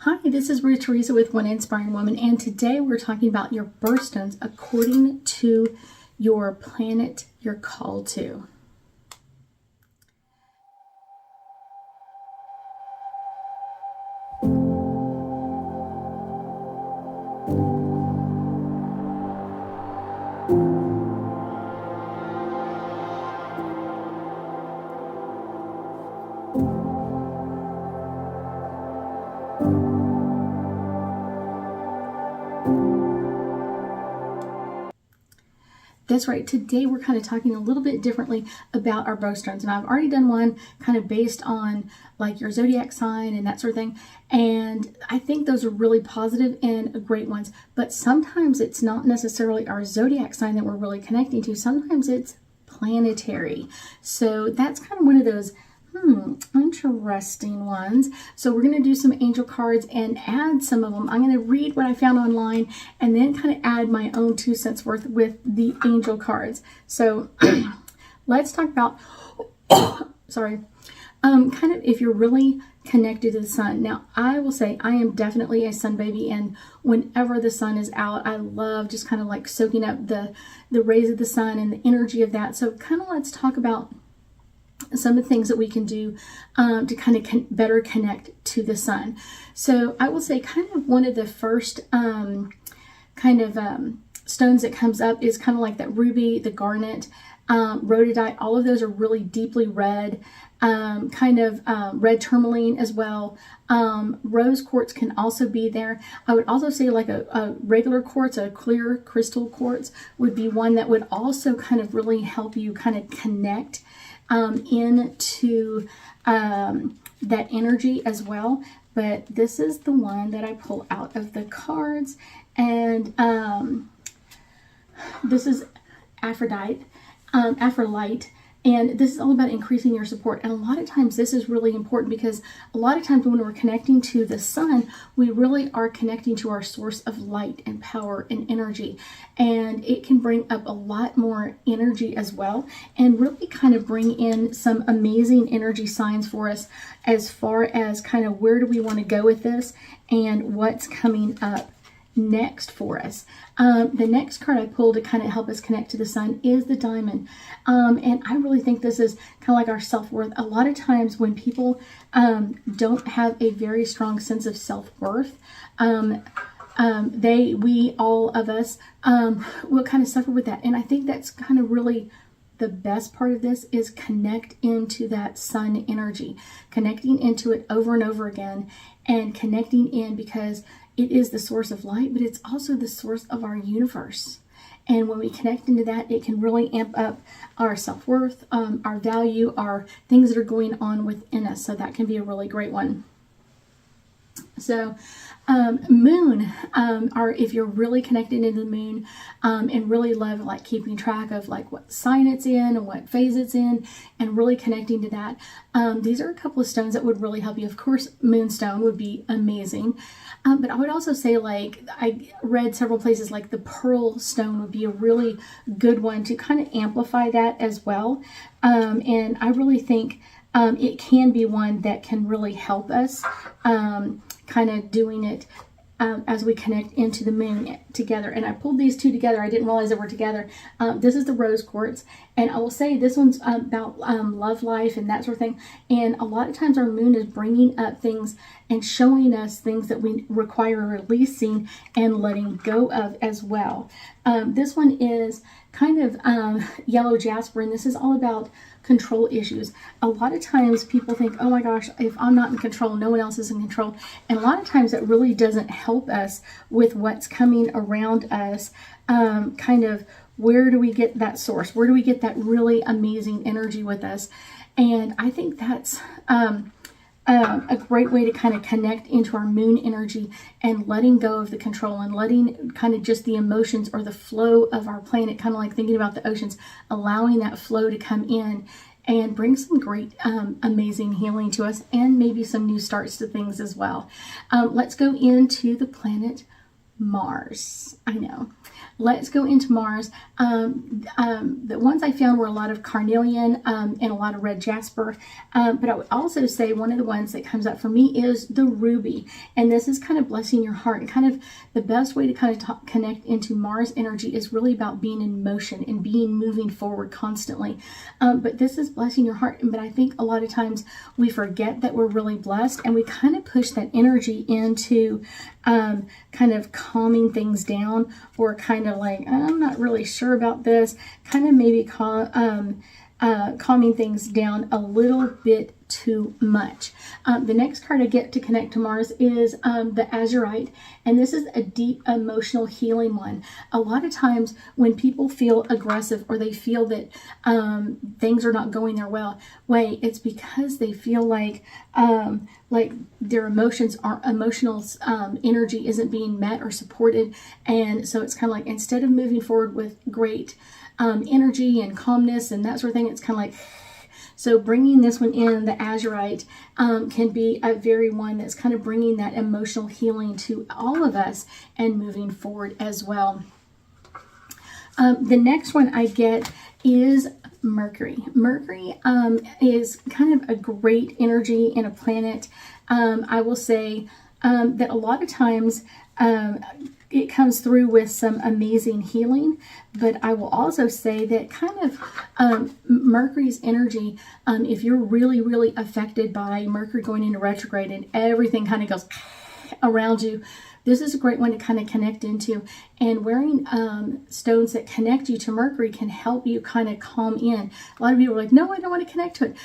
Hi, this is Ruth Theresa with One Inspiring Woman, and today we're talking about your birthstones according to your planet you're called to. That's right. Today we're kind of talking a little bit differently about our birthstones. And I've already done one kind of based on like your zodiac sign and that sort of thing. And I think those are really positive and great ones. But sometimes it's not necessarily our zodiac sign that we're really connecting to. Sometimes it's planetary. So that's kind of one of those interesting ones. So we're going to do some angel cards and add some of them. I'm going to read what I found online and then kind of add my own 2 cents worth with the angel cards. So let's talk about, kind of if you're really connected to the sun. Now, I will say I am definitely a sun baby, and whenever the sun is out, I love just kind of like soaking up the rays of the sun and the energy of that. So kind of let's talk about some of the things that we can do to kind of better connect to the sun. So I will say kind of one of the first stones that comes up is kind of like that ruby, the garnet, rhododite. All of those are really deeply red, red tourmaline as well. Rose quartz can also be there. I would also say like a regular quartz, a clear crystal quartz would be one that would also kind of really help you kind of connect into that energy as well. But this is the one that I pull out of the cards, and this is Aphrodite, and this is all about increasing your support. And a lot of times this is really important because a lot of times when we're connecting to the sun, we really are connecting to our source of light and power and energy. And it can bring up a lot more energy as well and really kind of bring in some amazing energy signs for us as far as kind of where do we want to go with this and what's coming up next for us. The next card I pulled to kind of help us connect to the sun is the diamond. And I really think this is kind of like our self-worth. A lot of times when people don't have a very strong sense of self-worth, all of us will kind of suffer with that. And I think that's kind of really the best part of this is connect into that sun energy, connecting into it over and over again, and connecting in because it is the source of light, but it's also the source of our universe. And when we connect into that, it can really amp up our self-worth, our value, our things that are going on within us. So that can be a really great one. So moon, or if you're really connected into the moon and really love like keeping track of like what sign it's in and what phase it's in and really connecting to that, these are a couple of stones that would really help you. Of course, moonstone would be amazing, but I would also say, like, I read several places like the pearl stone would be a really good one to kind of amplify that as well. And I really think it can be one that can really help us kind of doing it as we connect into the moon together. And I pulled these two together. I didn't realize they were together. This is the rose quartz, and I will say this one's about love life and that sort of thing. And a lot of times our moon is bringing up things and showing us things that we require releasing and letting go of as well. This one is kind of yellow jasper, and this is all about control issues. A lot of times people think, oh my gosh, if I'm not in control, no one else is in control. And a lot of times that really doesn't help us with what's coming around us. Kind of where do we get that source? Where do we get that really amazing energy with us? And I think that's a great way to kind of connect into our moon energy and letting go of the control and letting kind of just the emotions or the flow of our planet, kind of like thinking about the oceans, allowing that flow to come in and bring some great, amazing healing to us and maybe some new starts to things as well. Let's go into the planet Mars. I know. Let's go into Mars. The ones I found were a lot of carnelian and a lot of red jasper. But I would also say one of the ones that comes up for me is the ruby. And this is kind of blessing your heart. And kind of the best way to kind of connect into Mars energy is really about being in motion and being moving forward constantly. But this is blessing your heart. But I think a lot of times we forget that we're really blessed, and we kind of push that energy into kind of calming things down, or kind of like, I'm not really sure about this, kind of maybe calming things down a little bit too much. The next card I get to connect to Mars is the Azurite, and this is a deep emotional healing one. A lot of times when people feel aggressive, or they feel that things are not going their way, it's because they feel like their emotional energy isn't being met or supported. And so it's kind of like, instead of moving forward with great energy and calmness and that sort of thing, it's kind of like, so bringing this one in, the Azurite, can be a very one that's kind of bringing that emotional healing to all of us and moving forward as well. The next one I get is Mercury. Mercury is kind of a great energy in a planet. I will say that a lot of times it comes through with some amazing healing, but I will also say that kind of Mercury's energy, if you're really, really affected by Mercury going into retrograde and everything kind of goes around you, this is a great one to kind of connect into. And wearing stones that connect you to Mercury can help you kind of calm in. A lot of people are like, no, I don't want to connect to it.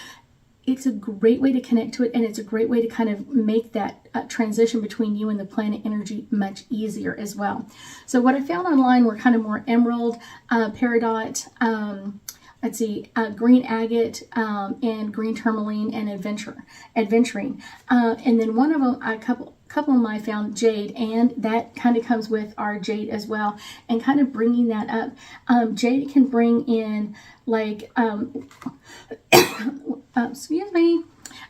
It's a great way to connect to it, and it's a great way to kind of make that transition between you and the planet energy much easier as well. So what I found online were kind of more emerald, peridot, green agate, and green tourmaline, and adventuring. And then one of them, a couple of them I found jade, and that kind of comes with our jade as well. And kind of bringing that up, jade can bring in like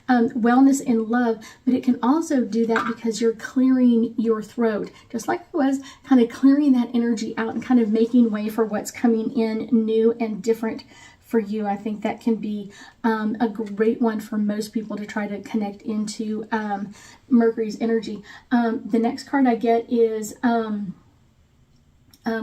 wellness and love, but it can also do that because you're clearing your throat, just like it was kind of clearing that energy out and kind of making way for what's coming in new and different for you. I think that can be a great one for most people to try to connect into Mercury's energy. The next card I get is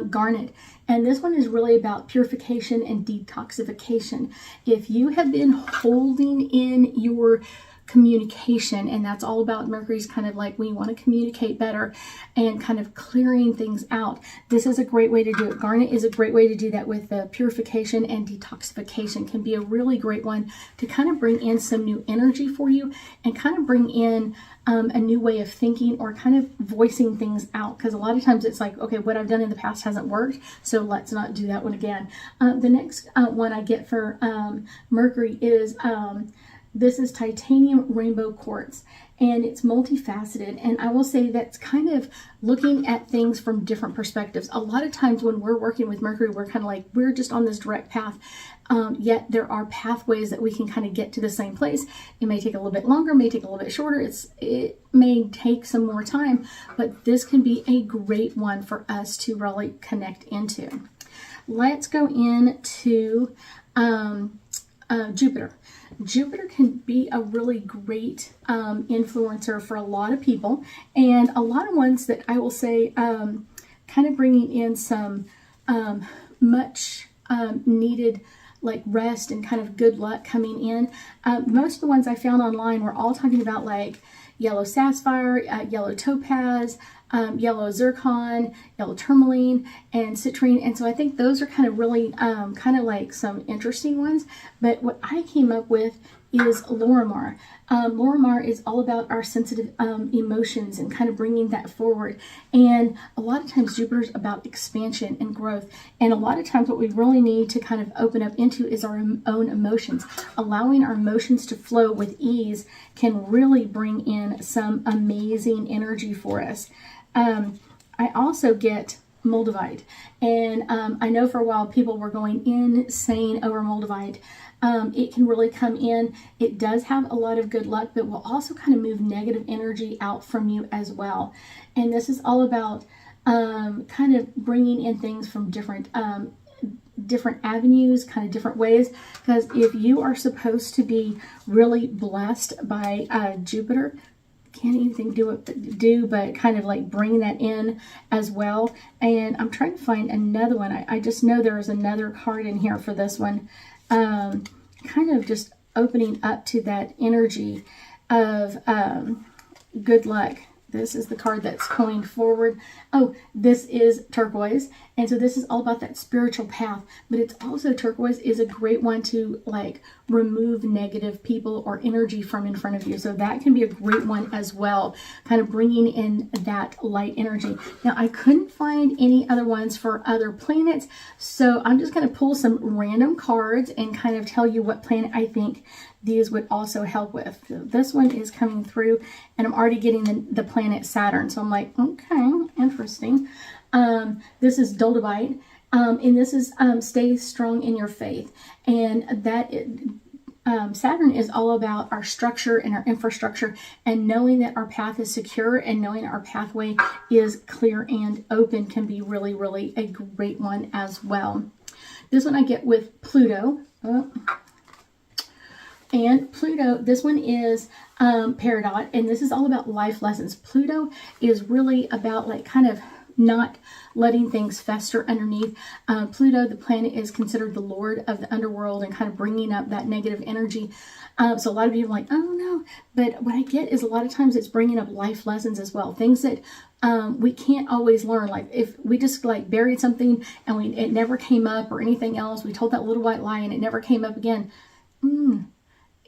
garnet, and this one is really about purification and detoxification. If you have been holding in your communication, and that's all about Mercury's kind of like, we want to communicate better and kind of clearing things out, this is a great way to do it. Garnet is a great way to do that with the purification and detoxification. Can be a really great one to kind of bring in some new energy for you, and kind of bring in a new way of thinking, or kind of voicing things out, because a lot of times it's like, okay, what I've done in the past hasn't worked, so let's not do that one again. The next one I get for Mercury is this is titanium rainbow quartz, and it's multifaceted. And I will say that's kind of looking at things from different perspectives. A lot of times when we're working with Mercury, we're kind of like, we're just on this direct path. Yet there are pathways that we can kind of get to the same place. It may take a little bit longer, may take a little bit shorter. It may take some more time, but this can be a great one for us to really connect into. Let's go into Jupiter. Jupiter can be a really great influencer for a lot of people, and a lot of ones that I will say kind of bringing in some much needed like rest and kind of good luck coming in. Most of the ones I found online were all talking about like yellow sapphire, yellow topaz, yellow zircon, yellow tourmaline, and citrine. And so I think those are kind of really kind of like some interesting ones. But what I came up with is Lorimar. Lorimar is all about our sensitive emotions and kind of bringing that forward. And a lot of times Jupiter's about expansion and growth. And a lot of times what we really need to kind of open up into is our own emotions. Allowing our emotions to flow with ease can really bring in some amazing energy for us. I also get Moldavite, and I know for a while people were going insane over Moldavite. It can really come in. It does have a lot of good luck, but will also kind of move negative energy out from you as well. And this is all about kind of bringing in things from different avenues, kind of different ways, because if you are supposed to be really blessed by Jupiter, can't anything do but kind of like bring that in as well. And I'm trying to find another one. I just know there is another card in here for this one, kind of just opening up to that energy of good luck. This is the card that's going forward. Oh, this is turquoise. And so this is all about that spiritual path. But it's also, turquoise is a great one to like remove negative people or energy from in front of you. So that can be a great one as well. Kind of bringing in that light energy. Now, I couldn't find any other ones for other planets. So I'm just going to pull some random cards and kind of tell you what planet I think these would also help with. So this one is coming through, and I'm already getting the planet Saturn. So I'm like, okay, interesting. This is Doldovite, and this is stay strong in your faith. And that Saturn is all about our structure and our infrastructure, and knowing that our path is secure and knowing our pathway is clear and open can be really, really a great one as well. This one I get with Pluto. And Pluto, this one is Peridot, and this is all about life lessons. Pluto is really about like kind of not letting things fester underneath. Pluto, the planet, is considered the lord of the underworld and kind of bringing up that negative energy. So a lot of people are like, oh no. But what I get is a lot of times it's bringing up life lessons as well. Things that we can't always learn. Like if we just like buried something and it never came up or anything else, we told that little white lie and it never came up again.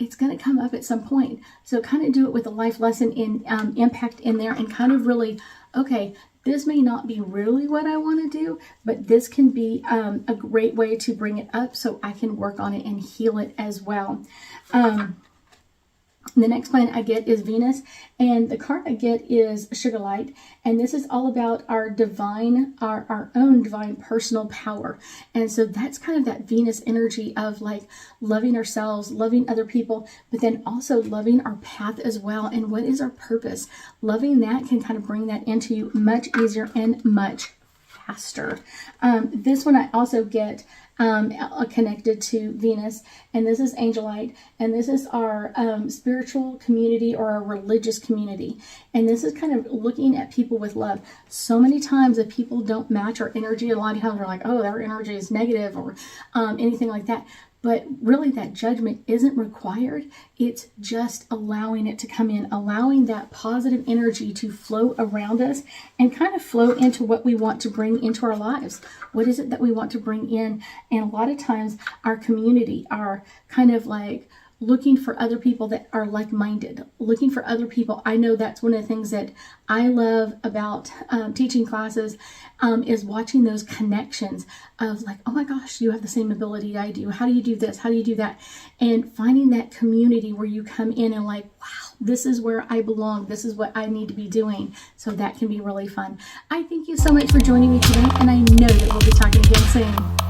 It's going to come up at some point. So kind of do it with a life lesson in impact in there, and kind of really, okay, this may not be really what I want to do, but this can be a great way to bring it up so I can work on it and heal it as well. The next planet I get is Venus, and the card I get is Sugar Light, and this is all about our divine, our own divine personal power. And so that's kind of that Venus energy of like loving ourselves, loving other people, but then also loving our path as well. And what is our purpose? Loving that can kind of bring that into you much easier and much faster. This one I also get connected to Venus, and this is Angelite, and this is our spiritual community or our religious community. And this is kind of looking at people with love. So many times if people don't match our energy, a lot of times they're like, oh, their energy is negative or anything like that. But really that judgment isn't required. It's just allowing it to come in, allowing that positive energy to flow around us and kind of flow into what we want to bring into our lives. What is it that we want to bring in? And a lot of times our community are kind of like looking for other people that are like-minded, looking for other people. I know that's one of the things that I love about teaching classes is watching those connections of like, oh my gosh, you have the same ability I do. How do you do this? How do you do that? And finding that community where you come in and like, wow, this is where I belong. This is what I need to be doing. So that can be really fun. I thank you so much for joining me today, and I know that we'll be talking again soon.